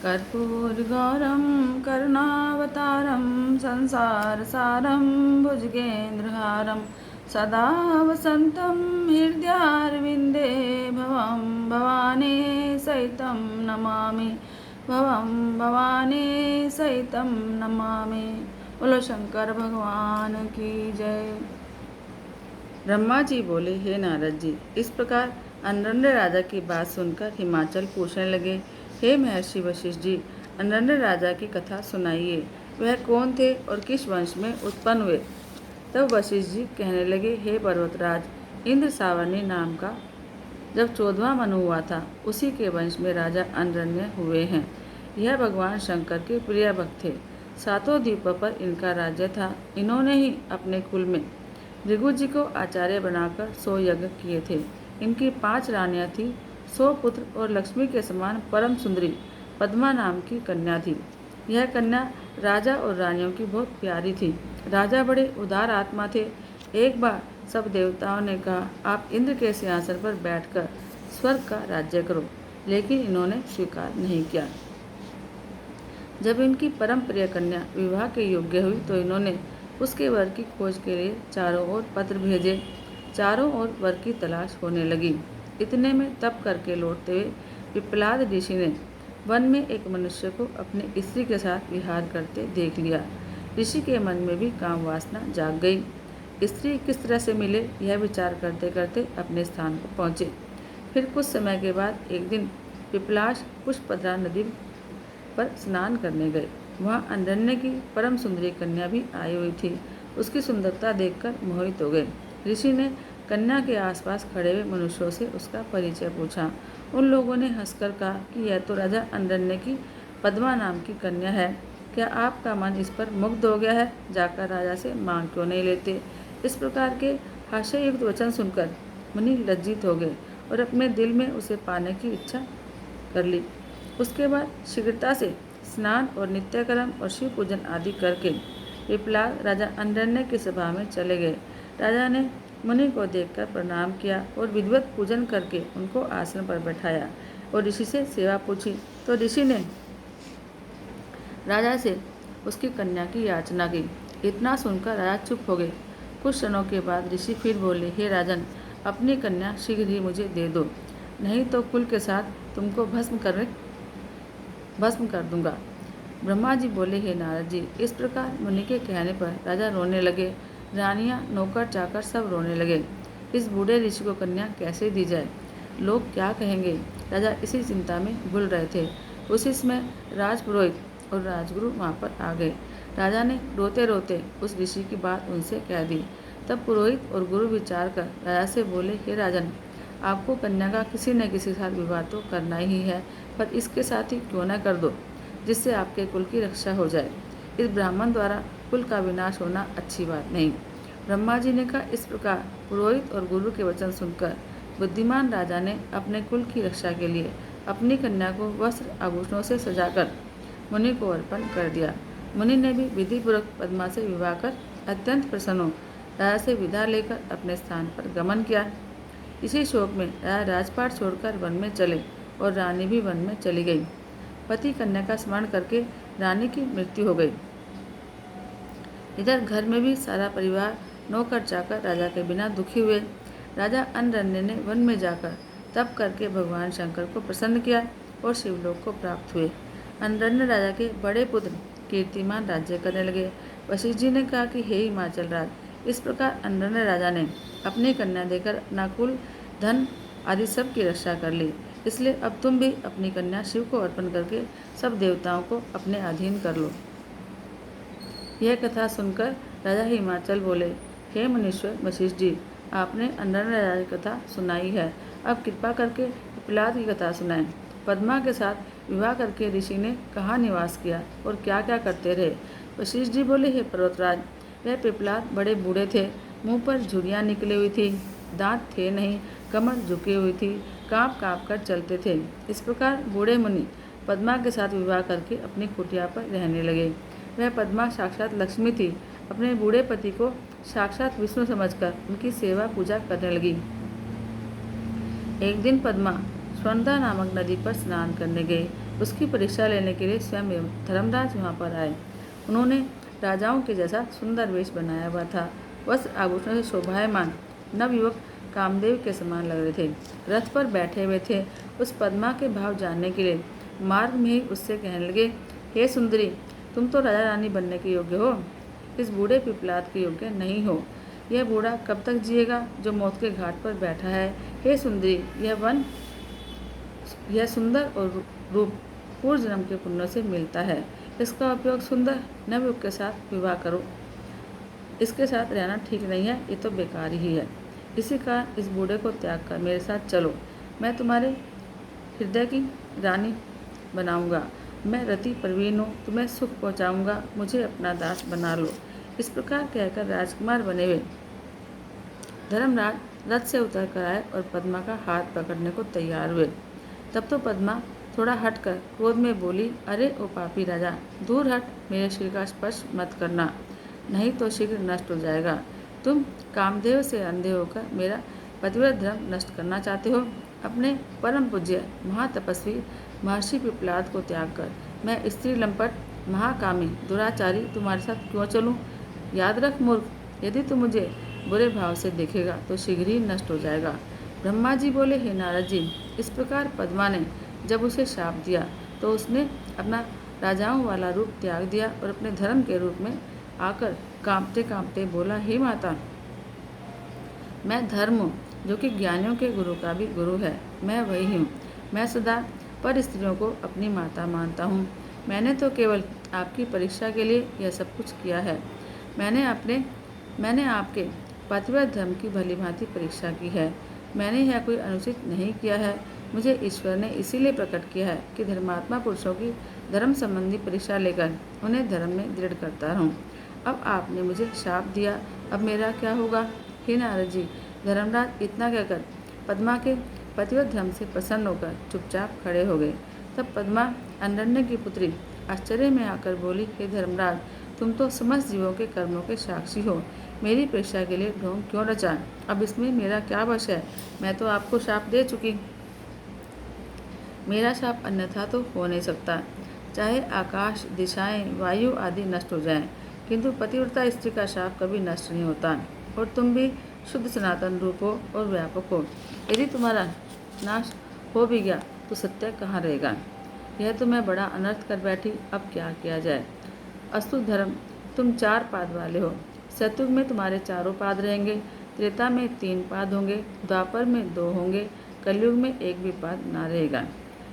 कर्पूरगौरं करुणावतारं संसारसारं भुजगेन्द्रहारं सदा वसन्तं हृदयारविन्दे भवं भवानी सहितं नमामि भवं भवानी सहितं नमामि। बोलो शंकर भगवान की जय। ब्रह्मा जी बोले, हे नारद जी, इस प्रकार अनरण्य राजा की बात सुनकर हिमाचल पूछने लगे, हे महर्षि वशिष्ठ जी, अनरण्य राजा की कथा सुनाइए। वह कौन थे और किस वंश में उत्पन्न हुए। तब वशिष्ठ जी कहने लगे, हे पर्वतराज, इंद्र सावर्णी नाम का जब 14वां मनु हुआ था, उसी के वंश में राजा अनरण्य हुए हैं। यह भगवान शंकर के प्रिय भक्त थे। 7 द्वीपों पर इनका राज्य था। इन्होंने ही अपने कुल में भृगु जी को आचार्य बनाकर 100 यज्ञ किए थे। इनकी 5 रानियां थी, 100 पुत्र और लक्ष्मी के समान परम सुंदरी पद्मा नाम की कन्या थी। यह कन्या राजा और रानियों की बहुत प्यारी थी। राजा बड़े उदार आत्मा थे। एक बार सब देवताओं ने कहा, आप इंद्र के सिंहासन पर बैठकर स्वर्ग का राज्य करो, लेकिन इन्होंने स्वीकार नहीं किया। जब इनकी परम प्रिय कन्या विवाह के योग्य हुई तो इन्होंने उसके वर की खोज के लिए चारों ओर पत्र भेजे। चारों ओर वर की तलाश होने लगी। इतने में तप करके लौटते हुए पिप्पलाद ऋषि ने वन में एक मनुष्य को अपनी स्त्री के साथ विहार करते देख लिया। ऋषि के मन में भी काम वासना जाग गई। स्त्री किस तरह से मिले, यह विचार करते करते अपने स्थान पर पहुँचे। फिर कुछ समय के बाद एक दिन पिपलाश पुष्पद्रा नदी पर स्नान करने गए। वहाँ अनरण्य की परम सुंदरी कन्या भी आई हुई थी। उसकी सुंदरता देखकर मोहित हो गए। ऋषि ने कन्या के आसपास खड़े हुए मनुष्यों से उसका परिचय पूछा। उन लोगों ने हंसकर कहा कि यह तो राजा अनरण्य की पद्मा नाम की कन्या है। क्या आपका मन इस पर मुग्ध हो गया है? जाकर राजा से मांग क्यों नहीं लेते? इस प्रकार के हास्ययुक्त वचन सुनकर मुनि लज्जित हो गए और अपने दिल में उसे पाने की इच्छा कर ली। उसके बाद शीघ्रता से स्नान और नित्यकर्म और शिव पूजन आदि करके पिपलाद राजा अनरण्य की सभा में चले गए। राजा ने मुनि को देखकर प्रणाम किया और विधिवत पूजन करके उनको आसन पर बैठाया और ऋषि से सेवा पूछी तो ऋषि ने राजा से उसकी कन्या की याचना की। इतना सुनकर राजा चुप हो गए। कुछ क्षणों के बाद ऋषि फिर बोले, हे राजन, अपनी कन्या शीघ्र ही मुझे दे दो, नहीं तो कुल के साथ तुमको भस्म कर दूंगा। ब्रह्मा जी बोले, हे नारद जी, इस प्रकार मुनि के कहने पर राजा रोने लगे। रानियां, नौकर चाकर सब रोने लगे। इस बूढ़े ऋषि को कन्या कैसे दी जाए? लोग क्या कहेंगे? राजा इसी चिंता में भूल रहे थे। उसी समय राजपुरोहित और राजगुरु वहाँ पर आ गए। राजा ने रोते रोते उस ऋषि की बात उनसे कह दी। तब पुरोहित और गुरु विचार कर राजा से बोले, हे राजन, आपको कन्या का किसी न किसी के साथ विवाह तो करना ही है, पर इसके साथ ही क्यों न कर दो, जिससे आपके कुल की रक्षा हो जाए। इस ब्राह्मण द्वारा कुल का विनाश होना अच्छी बात नहीं। ब्रह्मा जी ने कहा। इस प्रकार पुरोहित और गुरु के वचन सुनकर बुद्धिमान राजा ने अपने कुल की रक्षा के लिए अपनी कन्या को वस्त्र आभूषणों से सजाकर मुनि को अर्पण कर दिया। मुनि ने भी विधिपूर्वक पद्मा से विवाह कर अत्यंत प्रसन्न हो राजा से विदा लेकर अपने स्थान पर गमन किया। इसी शोक में राजा राजपाट छोड़कर वन में चले और रानी भी वन में चली गई। पति कन्या का स्मरण करके रानी की मृत्यु हो गई। इधर घर में भी सारा परिवार नौकर चाकर राजा के बिना दुखी हुए। राजा अनरण्य ने वन में जाकर तप करके भगवान शंकर को प्रसन्न किया और शिवलोक को प्राप्त हुए। अनरण्य राजा के बड़े पुत्र कीर्तिमान राज्य करने लगे। वशिष्ठ जी ने कहा कि हे हिमाचल राज, इस प्रकार अनरण्य राजा ने अपनी कन्या देकर अपना कुल, धन आदि सब की रक्षा कर ली। इसलिए अब तुम भी अपनी कन्या शिव को अर्पण करके सब देवताओं को अपने अधीन कर लो। यह कथा सुनकर राजा हिमाचल बोले, हे मुनीश्वर वशिष्ठ जी, आपने अनरण्य राजा की कथा सुनाई है, अब कृपा करके पिपलाद की कथा सुनाएं। पद्मा के साथ विवाह करके ऋषि ने कहाँ निवास किया और क्या क्या करते रहे? वशिष्ठ जी बोले, हे पर्वतराज, वह पिपलाद बड़े बूढ़े थे, मुंह पर झुर्रियाँ निकली हुई थी, दांत थे नहीं, कमर झुकी हुई थी, काँप काँप कर चलते थे। इस प्रकार बूढ़े मुनि पद्मा के साथ विवाह करके अपनी कुटिया पर रहने लगे। वह पद्मा साक्षात लक्ष्मी थी। अपने बूढ़े पति को साक्षात विष्णु समझकर उनकी सेवा पूजा करने लगी। एक दिन पद्मा स्वर्णा नामक नदी पर स्नान करने गई। उसकी परीक्षा लेने के लिए स्वयं धर्मराज वहाँ पर आए। उन्होंने राजाओं के जैसा सुंदर वेश बनाया हुआ था। वस्त्र आभूषण से शोभायमान नवयुवक कामदेव के समान लग रहे थे। रथ पर बैठे हुए थे। उस पद्मा के भाव जानने के लिए मार्ग में ही उससे कहने लगे, हे सुंदरी, तुम तो राजा रानी बनने के योग्य हो, इस बूढ़े पिपलाद के योग्य नहीं हो। यह बूढ़ा कब तक जिएगा जो मौत के घाट पर बैठा है। हे सुंदरी, यह सुंदर और रूप पूर्व जन्म के पुण्यों से मिलता है। इसका उपयोग सुंदर नवयुवक के साथ विवाह करो। इसके साथ रहना ठीक नहीं है, ये तो बेकार ही है। इसी कारण इस बूढ़े को त्याग कर मेरे साथ चलो। मैं तुम्हारे हृदय की रानी बनाऊंगा। मैं रति प्रवीण हूँ, तुम्हें सुख पहुँचाऊँगा, मुझे अपना दास बना लो। इस प्रकार कहकर राजकुमार बने हुए धर्मराज रथ से उतर कर आए और पद्मा का हाथ पकड़ने को तैयार हुए। तब तो पद्मा थोड़ा हटकर क्रोध में बोली, अरे ओ पापी राजा, दूर हट, मेरे शरीर का स्पर्श मत करना, नहीं तो शीघ्र नष्ट हो जाएगा। तुम कामदेव से अंधे होकर मेरा पतिव्रत धर्म नष्ट करना चाहते हो। अपने परम पूज्य महातपस्वी महर्षि पिपलाद को त्याग कर मैं स्त्री लंपट महाकामी दुराचारी तुम्हारे साथ क्यों चलूं? याद रख मूर्ख, यदि तू मुझे बुरे भाव से देखेगा तो शीघ्र ही नष्ट हो जाएगा। ब्रह्मा जी बोले, हे नारद जी, इस प्रकार पद्मा ने जब उसे शाप दिया तो उसने अपना राजाओं वाला रूप त्याग दिया और अपने धर्म के रूप में आकर कांपते कांपते बोला, हे माता, मैं धर्म हूँ जो कि ज्ञानियों के गुरु का भी गुरु है। मैं वही हूँ। मैं सदा पर स्त्रियों को अपनी माता मानता हूँ। मैंने तो केवल आपकी परीक्षा के लिए यह सब कुछ किया है। मैंने आपके पतिव्रत धर्म की भली भांति परीक्षा की है। मैंने यह कोई अनुचित नहीं किया है। मुझे ईश्वर ने इसीलिए प्रकट किया है कि धर्मात्मा पुरुषों की धर्म संबंधी परीक्षा लेकर उन्हें धर्म में दृढ़ करता रहूं। अब आपने मुझे शाप दिया, अब मेरा क्या होगा? हे नारद जी, धर्मराज इतना कहकर पद्मा के पतिव्रत धर्म से प्रसन्न होकर चुपचाप खड़े हो गए। तब पद्मा अनरण्य की पुत्री आश्चर्य में आकर बोली, हे धर्मराज, तुम तो समस्त जीवों के कर्मों के साक्षी हो। मेरी परीक्षा के लिए ढोंग क्यों रचा? अब इसमें मेरा क्या वश है? मैं तो आपको शाप दे चुकी। मेरा शाप अन्यथा तो हो नहीं सकता। चाहे आकाश, दिशाएं, वायु आदि नष्ट हो जाएं, किंतु पतिव्रता स्त्री का शाप कभी नष्ट नहीं होता। और तुम भी शुद्ध सनातन रूप हो और व्यापक हो। यदि तुम्हारा नाश हो भी गया तो सत्य कहाँ रहेगा? यह तो मैं बड़ा अनर्थ कर बैठी, अब क्या किया जाए? अस्तु धर्म, तुम 4 पाद वाले हो। सतयुग में तुम्हारे 4 पाद रहेंगे, त्रेता में 3 पाद होंगे, द्वापर में 2 होंगे, कलयुग में 1 भी पाद ना रहेगा।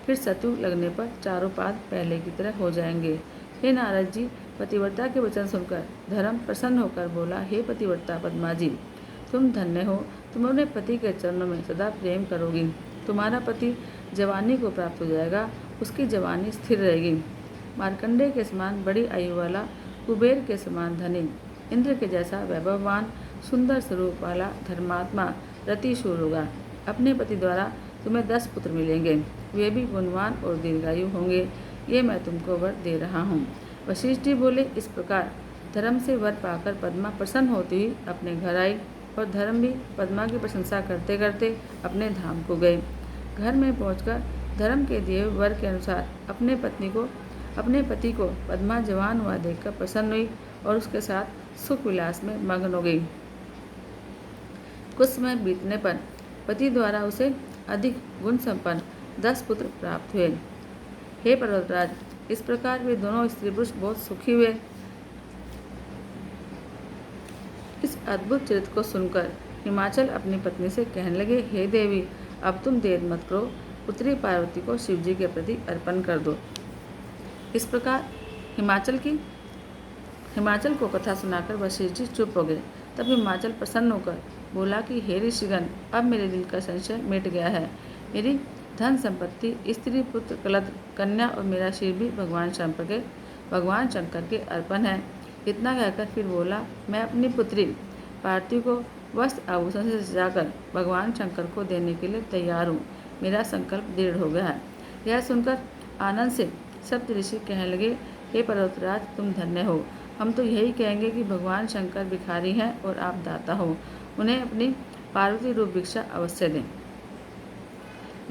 फिर सतयुग लगने पर 4 पाद पहले की तरह हो जाएंगे। हे नारद जी, पतिव्रता के वचन सुनकर धर्म प्रसन्न होकर बोला, हे पतिव्रता पद्मा जी, तुम धन्य हो। तुम अपने पति के चरणों में सदा प्रेम करोगी। तुम्हारा पति जवानी को प्राप्त हो जाएगा, उसकी जवानी स्थिर रहेगी। मार्कंडेय के समान बड़ी आयु वाला, कुबेर के समान धनी, इंद्र के जैसा वैभववान, सुंदर स्वरूप वाला धर्मात्मा रतिशूर होगा। अपने पति द्वारा तुम्हें 10 पुत्र मिलेंगे, वे भी गुणवान और दीर्घायु होंगे। ये मैं तुमको वर दे रहा हूँ। वशिष्ठ जी बोले, इस प्रकार धर्म से वर पाकर पद्मा प्रसन्न होती हुई अपने घर आई और धर्म भी पद्मा की प्रशंसा करते करते अपने धाम को गए। घर में पहुंचकर धर्म के दिए वर के अनुसार अपने पति को पद्मा जवान हुआ देखकर प्रसन्न हुई और उसके साथ सुख विलास में मग्न हो गई। कुछ समय बीतने पर पति द्वारा उसे अधिक गुण संपन्न 10 पुत्र प्राप्त हुए। हे पर्वतराज, इस प्रकार वे दोनों स्त्री पुरुष बहुत सुखी हुए। इस अद्भुत चरित्र को सुनकर हिमाचल अपनी पत्नी से कहने लगे, हे देवी, अब तुम देर मत करो, पुत्री पार्वती को शिव जी के प्रति अर्पण कर दो। इस प्रकार हिमाचल को कथा सुनाकर वशिष्ठ जी चुप हो गए। तब हिमाचल प्रसन्न होकर बोला कि हे ऋषिगण, अब मेरे दिल का संशय मिट गया है। मेरी धन संपत्ति, स्त्री, पुत्र, कलत्र, कन्या और मेरा शरीर भी भगवान शंकर के अर्पण है। इतना कहकर फिर बोला, मैं अपनी पुत्री पार्वती को वस्त्र आभूषण से सजाकर भगवान शंकर को देने के लिए तैयार हूँ। मेरा संकल्प दृढ़ हो गया है। यह सुनकर आनंद से सप्त ऋषि कहने लगे, हे पर्वतराज, तुम धन्य हो। हम तो यही कहेंगे कि भगवान शंकर भिखारी हैं और आप दाता हो, उन्हें अपनी पार्वती रूप भिक्षा अवश्य दें।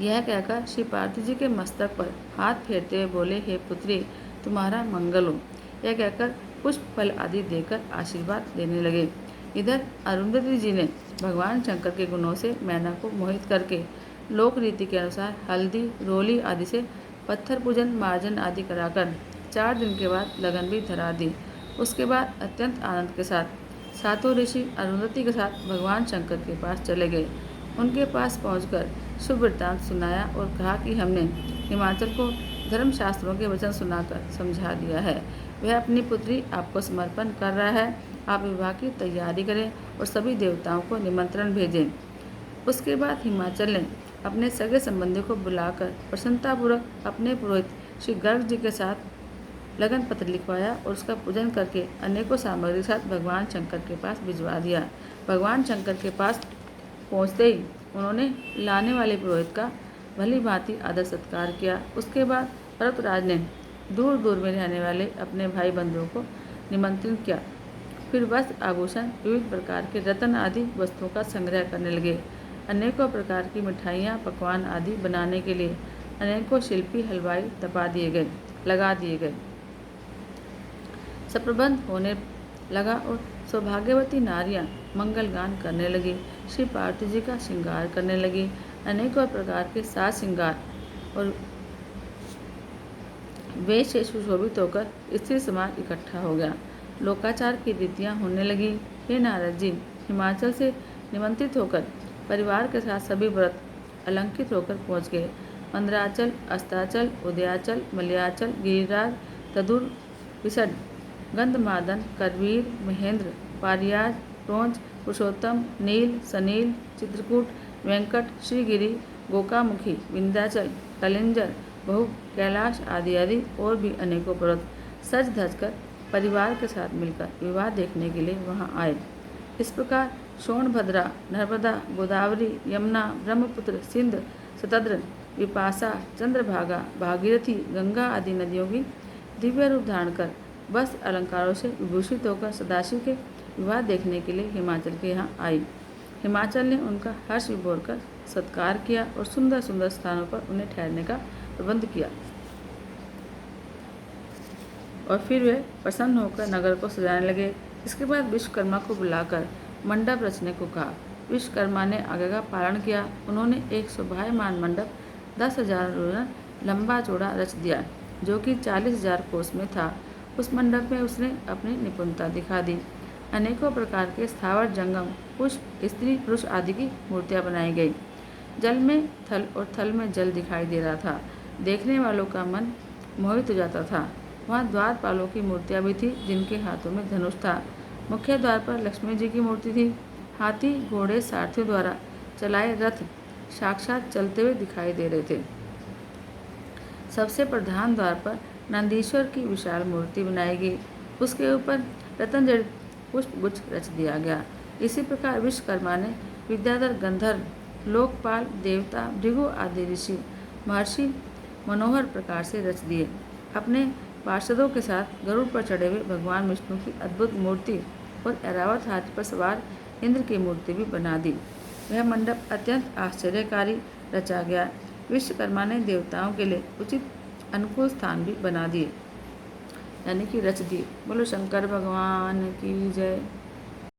यह कहकर श्री पार्थिव जी के मस्तक पर हाथ फेरते हुए बोले, हे पुत्री, तुम्हारा मंगल हो। यह कहकर पुष्प फल आदि देकर आशीर्वाद देने लगे। इधर अरुंधति जी ने भगवान शंकर के गुणों से मैना को मोहित करके लोक रीति के अनुसार हल्दी, रोली आदि से पत्थर पूजन, मार्जन आदि कराकर 4 दिन के बाद लगन भी धरा दी। उसके बाद अत्यंत आनंद के साथ सातों ऋषि अरुंधति के साथ भगवान शंकर के पास चले गए। उनके पास पहुंचकर शुभ वृत्तांत सुनाया और कहा कि हमने हिमाचल को धर्मशास्त्रों के वचन सुनाकर समझा दिया है। वह अपनी पुत्री आपको समर्पण कर रहा है। आप विवाह की तैयारी करें और सभी देवताओं को निमंत्रण भेजें। उसके बाद हिमाचल ने अपने सगे संबंधियों को बुलाकर प्रसन्नतापूर्वक अपने पुरोहित श्री गर्ग जी के साथ लगन पत्र लिखवाया और उसका पूजन करके अनेकों सामग्री के साथ भगवान शंकर के पास भिजवा दिया। भगवान शंकर के पास पहुँचते ही उन्होंने लाने वाले पुरोहित का भली भांति आदर सत्कार किया। उसके बाद पर्वतराज ने दूर दूर में रहने वाले अपने भाई बंधुओं को निमंत्रित किया। फिर वस्त्र, आभूषण, विविध प्रकार के रत्न आदि वस्तुओं का संग्रह करने लगे। अनेकों प्रकार की मिठाइयाँ, पकवान आदि बनाने के लिए अनेकों शिल्पी, हलवाई लगा दिए गए। सब प्रबंध होने लगा और सौभाग्यवती नारियां मंगल गान करने लगी। श्री पार्थिव जी का श्रृंगार करने लगी। अनेकों प्रकार के साज श्रृंगार और वेश से सुशोभित होकर स्त्री समाज इकट्ठा हो गया। लोकाचार की रीतियाँ होने लगी। हे नारद जी, हिमाचल से निमंत्रित होकर परिवार के साथ सभी व्रत अलंकृत होकर पहुँच गए। मंदराचल, अस्ताचल, उदयाचल, मलयाचल, गिरिराज, तदुर, विसड, गंधमादन, करवीर, महेंद्र, पारियाज, टोंच, पुरुषोत्तम, नील, सनील, चित्रकूट, वेंकट, श्रीगिरी, गोकामुखी, विंध्याचल, कलिंजर, बहु, कैलाश आदि आदि और भी अनेकों पर्वत सज धज कर परिवार के साथ मिलकर विवाह देखने के लिए वहां आए। इस प्रकार सोनभद्रा, नर्मदा, गोदावरी, यमुना, ब्रह्मपुत्र, सिंध, शतद्र, विपाशा, चंद्रभागा, भागीरथी, गंगा आदि नदियों की दिव्य रूप धारण कर वस्त्र अलंकारों से विभूषित होकर सदाशिव के विवाह देखने के लिए हिमाचल के यहाँ आई। हिमाचल ने उनका हर्ष विभोर कर सत्कार किया और सुंदर सुंदर स्थानों पर उन्हें ठहरने का प्रबंध किया। और फिर वे प्रसन्न होकर नगर को सजाने लगे। इसके बाद विश्वकर्मा को बुलाकर मंडप रचने को कहा। विश्वकर्मा ने आज्ञा का पालन किया। उन्होंने एक शोभायमान मंडप 10,000 योजन लंबा चौड़ा रच दिया, जो कि 40,000 कोस में था। उस मंडप में उसने अपनी निपुणता दिखा दी। अनेकों प्रकार के स्थावर, जंगम, पुष्प, स्त्री, पुरुष आदि की मूर्तियाँ बनाई गई। जल में थल और थल में जल दिखाई दे रहा था। देखने वालों का मन मोहित हो जाता था। वहाँ द्वारपालों की मूर्तियाँ भी थी, जिनके हाथों में धनुष था। मुख्य द्वार पर लक्ष्मी जी की मूर्ति थी। हाथी, घोड़े, सारथियों द्वारा चलाए रथ साक्षात चलते हुए दिखाई दे रहे थे। सबसे प्रधान द्वार पर नंदीश्वर की विशाल मूर्ति बनाई गई। उसके ऊपर रत्नजड़ित पुष्पगुच्छ रच दिया गया। इसी प्रकार विश्वकर्मा ने विद्याधर, गंधर्व, लोकपाल, देवता, भृगु आदि ऋषि, महर्षि मनोहर प्रकार से रच दिए। अपने पार्षदों के साथ गरुड़ पर चढ़े हुए भगवान विष्णु की अद्भुत मूर्ति और ऐरावत हाथी पर सवार इंद्र की मूर्ति भी बना दी। वह मंडप अत्यंत आश्चर्यकारी रचा गया। विश्वकर्मा ने देवताओं के लिए उचित अनुकूल स्थान भी बना दिए, यानी कि रच दिए। बोलो शंकर भगवान की जय।